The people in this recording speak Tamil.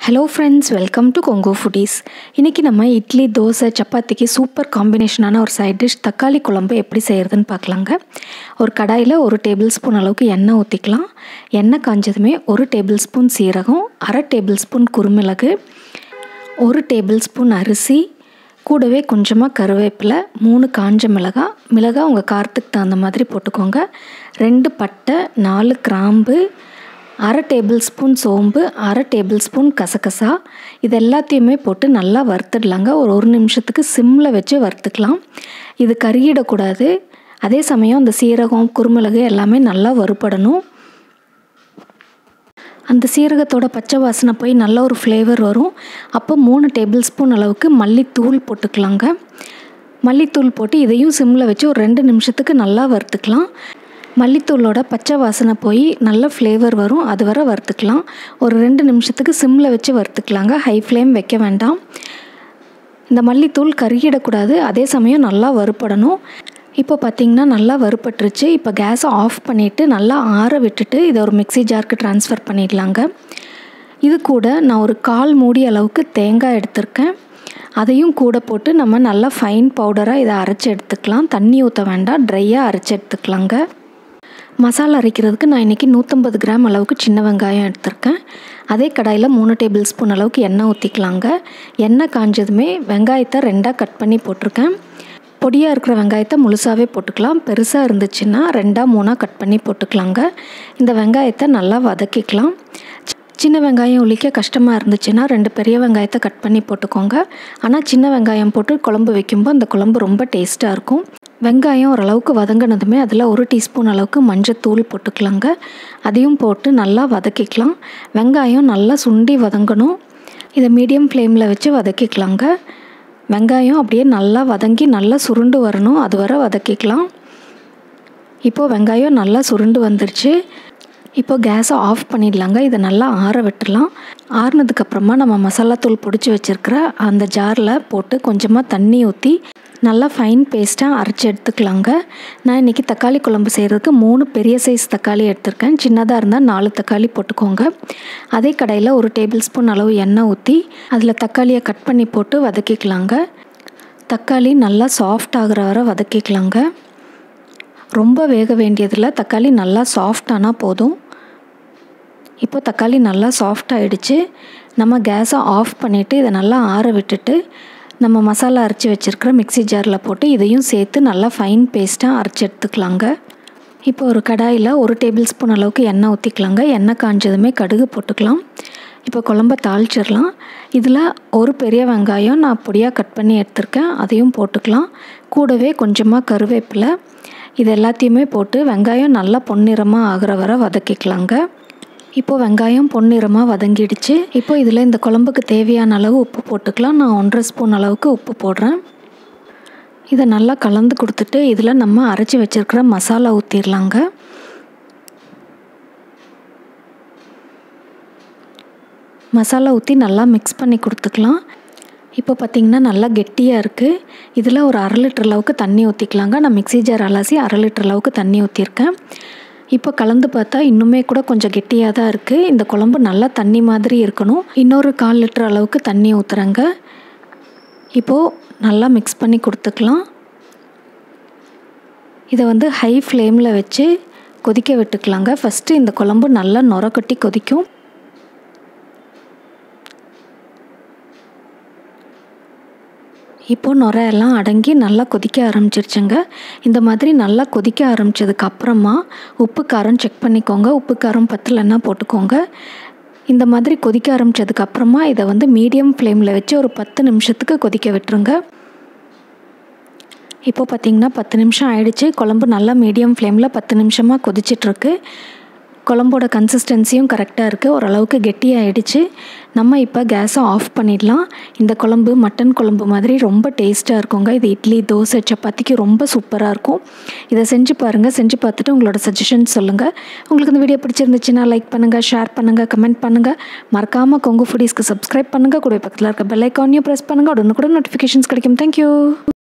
Hello friends, welcome to Kongu foodies. இன்றைக்கி நம்ம இட்லி, தோசை, சப்பாத்திக்கு சூப்பர் காம்பினேஷனான ஒரு சைட் டிஷ் தக்காளி குழம்பு எப்படி செய்கிறதுன்னு பார்க்கலாங்க. ஒரு கடாயில் 1 டேபிள் ஸ்பூன் அளவுக்கு எண்ணெய் ஊற்றிக்கலாம். எண்ணெய் காஞ்சதுமே 1 டேபிள் ஸ்பூன் சீரகம், 1/2 டேபிள் ஸ்பூன் குருமிளகு, 1 டேபிள் ஸ்பூன் அரிசி, கூடவே கொஞ்சமாக கருவேப்பிலை, 3 காஞ்ச மிளகாய் உங்கள் காரத்துக்கு தகுந்த மாதிரி போட்டுக்கோங்க, 2 பட்டை, 4 கிராம்பு, 1/2 டேபிள் ஸ்பூன் சோம்பு, 1/2 டேபிள் ஸ்பூன் கசகசா. இது எல்லாத்தையுமே போட்டு நல்லா வறுத்துடலாங்க. ஒரு நிமிஷத்துக்கு சிம்மில் வச்சு வறுத்துக்கலாம். இது கருகிடக்கூடாது. அதே சமயம் அந்த சீரகம், குருமிளகு எல்லாமே நல்லா வறுபடணும். அந்த சீரகத்தோட பச்சை வாசனை போய் நல்ல ஒரு ஃப்ளேவர் வரும். அப்போ 3 டேபிள் ஸ்பூன் அளவுக்கு மல்லித்தூள் போட்டுக்கலாங்க. மல்லித்தூள் போட்டு இதையும் சிம்மில் வச்சு ஒரு 2 நிமிஷத்துக்கு நல்லா வறுத்துக்கலாம். மல்லித்தூளோட பச்சை வாசனை போய் நல்ல ஃப்ளேவர் வரும். அது வரை வறுத்துக்கலாம். ஒரு 2 நிமிஷத்துக்கு சிம்மில் வச்சு வறுத்துக்கலாங்க. ஹை ஃப்ளேம் வைக்க வேண்டாம். இந்த மல்லித்தூள் கருகிடக்கூடாது. அதே சமயம் நல்லா வறுபடணும். இப்போ பார்த்திங்கன்னா நல்லா வறுபட்டுருச்சு. இப்போ கேஸை ஆஃப் பண்ணிவிட்டு நல்லா ஆற விட்டுட்டு இதை ஒரு மிக்ஸி ஜாருக்கு ட்ரான்ஸ்ஃபர் பண்ணிடலாங்க. இது கூட நான் ஒரு 1/4 மூடி அளவுக்கு தேங்காய் எடுத்திருக்கேன். அதையும் கூட போட்டு நம்ம நல்லா ஃபைன் பவுடராக இதை அரைச்சி எடுத்துக்கலாம். தண்ணி ஊற்ற வேண்டாம், ட்ரையாக அரைச்சி எடுத்துக்கலாங்க. மசாலா அரைக்கிறதுக்கு நான் இன்றைக்கி 150 கிராம் அளவுக்கு சின்ன வெங்காயம் எடுத்திருக்கேன். அதே கடாயில் 3 டேபிள் ஸ்பூன் அளவுக்கு எண்ணெய் ஊற்றிக்கலாங்க. எண்ணெய் காஞ்சதுமே வெங்காயத்தை 2ஆக கட் பண்ணி போட்டிருக்கேன். பொடியாக இருக்கிற வெங்காயத்தை முழுசாகவே போட்டுக்கலாம். பெருசாக இருந்துச்சுன்னா 2ஆ 3ஆக கட் பண்ணி போட்டுக்கலாங்க. இந்த வெங்காயத்தை நல்லா வதக்கிக்கலாம். சின்ன வெங்காயம் உளிக்க கஷ்டமாக இருந்துச்சுன்னா 2 பெரிய வெங்காயத்தை கட் பண்ணி போட்டுக்கோங்க. ஆனால் சின்ன வெங்காயம் போட்டு குழம்பு வைக்கும்போது அந்த குழம்பு ரொம்ப டேஸ்ட்டாக இருக்கும். வெங்காயம் ஓரளவுக்கு வதங்கினதுமே அதில் 1 டீஸ்பூன் அளவுக்கு மஞ்சத்தூள் போட்டுக்கலாங்க. அதையும் போட்டு நல்லா வதக்கிக்கலாம். வெங்காயம் நல்லா சுண்டி வதங்கணும். இதை மீடியம் ஃப்ளேமில் வச்சு வதக்கிக்கலாங்க. வெங்காயம் அப்படியே நல்லா வதங்கி நல்லா சுருண்டு வரணும். அது வரை வதக்கிக்கலாம். இப்போது வெங்காயம் நல்லா சுருண்டு வந்துருச்சு. இப்போ கேஸை ஆஃப் பண்ணிடலாங்க. இதை நல்லா ஆற விட்டுடலாம். ஆறுனதுக்கப்புறமா நம்ம மசாலாத்தூள் பொடிச்சு வச்சுருக்கிற அந்த ஜாரில் போட்டு கொஞ்சமாக தண்ணி ஊற்றி நல்லா ஃபைன் பேஸ்ட்டாக அரைச்சி எடுத்துக்கலாங்க. நான் இன்றைக்கி தக்காளி குழம்பு செய்கிறதுக்கு 3 பெரிய சைஸ் தக்காளி எடுத்திருக்கேன். சின்னதாக இருந்தால் 4 தக்காளி போட்டுக்கோங்க. அதே கடாயில் 1 டேபிள் ஸ்பூன் அளவு எண்ணெய் ஊற்றி அதில் தக்காளியை கட் பண்ணி போட்டு வதக்கிக்கலாங்க. தக்காளி நல்லா சாஃப்ட் ஆகிற வரை வதக்கிக்கலாங்க. ரொம்ப வேக வேண்டியதில் தக்காளி நல்லா சாஃப்டானால் போதும். இப்போ தக்காளி நல்லா சாஃப்ட் ஆகிடுச்சு. நம்ம கேஸை ஆஃப் பண்ணிவிட்டு இதை நல்லா ஆற விட்டுட்டு நம்ம மசாலா அரைச்சி வச்சுருக்கிற மிக்ஸி ஜாரில் போட்டு இதையும் சேர்த்து நல்லா ஃபைன் பேஸ்ட்டாக அரைச்சி எடுத்துக்கலாங்க. இப்போ ஒரு கடாயில் 1 டேபிள் ஸ்பூன் அளவுக்கு எண்ணெய் ஊற்றிக்கலாங்க. எண்ணெய் காஞ்சதுமே கடுகு போட்டுக்கலாம். இப்போ குழம்ப தாளிச்சிடலாம். இதில் 1 பெரிய வெங்காயம் நான் பொடியாக கட் பண்ணி எடுத்திருக்கேன். அதையும் போட்டுக்கலாம். கூடவே கொஞ்சமாக கருவேப்பிலை. இது எல்லாத்தையுமே போட்டு வெங்காயம் நல்லா பொன்னிறமாக ஆகிற வரை வதக்கிக்கலாங்க. இப்போது வெங்காயம் பொன்னிறமாக வதங்கிடுச்சு. இப்போ இதில் இந்த குழம்புக்கு தேவையான அளவு உப்பு போட்டுக்கலாம். நான் 1.5 ஸ்பூன் அளவுக்கு உப்பு போடுறேன். இதை நல்லா கலந்து கொடுத்துட்டு இதில் நம்ம அரைச்சி வச்சுருக்கிற மசாலா ஊற்றிடலாங்க. மசாலா ஊற்றி நல்லா மிக்ஸ் பண்ணி கொடுத்துக்கலாம். இப்போ பார்த்திங்கன்னா நல்லா கெட்டியாக இருக்குது. இதில் ஒரு 1/2 லிட்டர் அளவுக்கு தண்ணி ஊற்றிக்கலாங்க. நான் மிக்ஸி ஜார் அலசி 1/2 லிட்டர் அளவுக்கு தண்ணி ஊற்றிருக்கேன். இப்போ கலந்து பார்த்தா இன்னுமே கூட கொஞ்சம் கெட்டியாக தான் இருக்குது. இந்த குழம்பு நல்லா தண்ணி மாதிரி இருக்கணும். இன்னொரு 1/4 லிட்டர் அளவுக்கு தண்ணி ஊற்றுறேங்க. இப்போது நல்லா மிக்ஸ் பண்ணி கொடுத்துக்கலாம். இதை ஹை ஃப்ளேமில் வச்சு கொதிக்க விட்டுக்கலாங்க. ஃபஸ்ட்டு இந்த குழம்பு நல்லா நுர கட்டி கொதிக்கும். இப்போது நுரையெல்லாம் அடங்கி நல்லா கொதிக்க ஆரம்பிச்சிருச்சுங்க. இந்த மாதிரி நல்லா கொதிக்க ஆரம்பித்ததுக்கு அப்புறமா உப்பு காரம் செக் பண்ணிக்கோங்க. உப்பு காரம் பத்தலைன்னா போட்டுக்கோங்க. இந்த மாதிரி கொதிக்க ஆரம்பித்ததுக்கு அப்புறமா இதை மீடியம் ஃப்ளேமில் வச்சு ஒரு 10 நிமிஷத்துக்கு கொதிக்க விட்டுருங்க. இப்போ பார்த்திங்கன்னா 10 நிமிஷம் ஆயிடுச்சு. குழம்பு நல்லா மீடியம் ஃப்ளேமில் 10 நிமிஷமாக கொதிச்சிட்ருக்கு. குழம்போட கன்சிஸ்டன்சியும் கரெக்டாக இருக்குது. ஓரளவுக்கு கெட்டியாகிடுச்சு. நம்ம இப்போ கேஸை ஆஃப் பண்ணிடலாம். இந்த குழம்பு மட்டன் குழம்பு மாதிரி ரொம்ப டேஸ்ட்டாக இருக்குங்க. இது இட்லி, தோசை, சப்பாத்திக்கு ரொம்ப சூப்பராக இருக்கும். இதை செஞ்சு பாருங்கள். செஞ்சு பார்த்துட்டு உங்களோட சஜஷன்ஸ் சொல்லுங்கள். உங்களுக்கு இந்த வீடியோ பிடிச்சிருந்துச்சுன்னா லைக் பண்ணுங்கள், ஷேர் பண்ணுங்கள், கமெண்ட் பண்ணுங்கள். மறக்காமல் கொங்கு ஃபுடீஸ்க்கு சப்ஸ்கிரைப் பண்ணுங்கள். கூட பக்கத்தில் இருக்க பெல் ஐக்கானையும் ப்ரெஸ் பண்ணுங்கள். உடனுக்குடன் நோட்டிஃபிகேஷன்ஸ் கிடைக்கும். தேங்க்யூ.